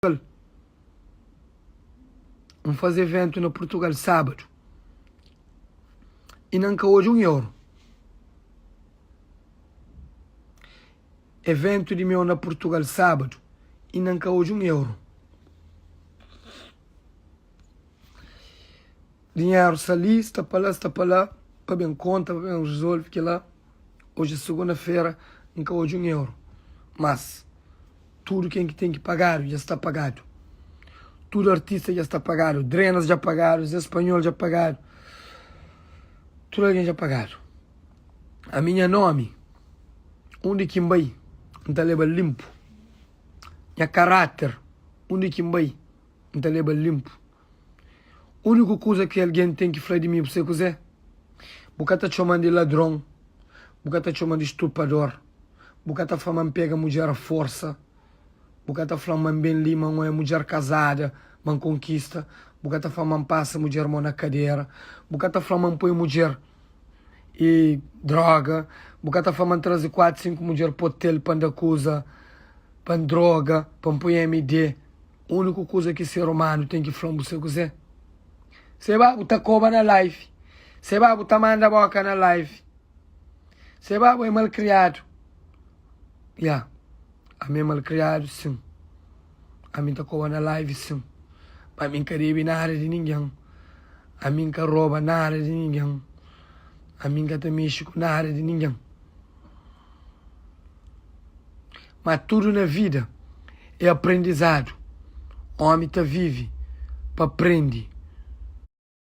Vamos fazer evento na Portugal sábado. E não hoje €1. Evento de meu na Portugal sábado. E não hoje €1. Dinheiro está ali, está para lá, para bem conta, para bem resolve que lá. Hoje é segunda-feira, não hoje €1. Mas tudo quem que tem que pagar já está pagado. Tudo artista já está pagado. Drenas já pagaram, os espanhóis já pagaram. Tudo alguém já pagaram. A minha nome, onde que vai, não está leva limpo. Minha caráter, onde que vai, não está leva limpo. A única coisa que alguém tem que falar de mim para você quiser, porque está chamando de ladrão, porque está chamando de estuprador, porque está falando pega mulher à força, porque está falando bem lima, uma mulher casada, uma conquista, porque está falando passa mulher na cadeira, porque está falando põe mulher e droga, porque está falando trazer 4, 5 mulheres para o hotel, para andar coisa, para droga, para pôr MD. A única coisa que ser humano tem que falar para você quiser. Você vai botar cobra na live. Você vai botar manda boca na live. Você vai botar malcriado. A mim malcriado, sim. A mim tá cobra na live, sim. A mim não deve nada de ninguém. A mim não rouba nada de ninguém. A mim não tá mexe com nada de ninguém. Mas tudo na vida é aprendizado. O homem tá vive para aprender.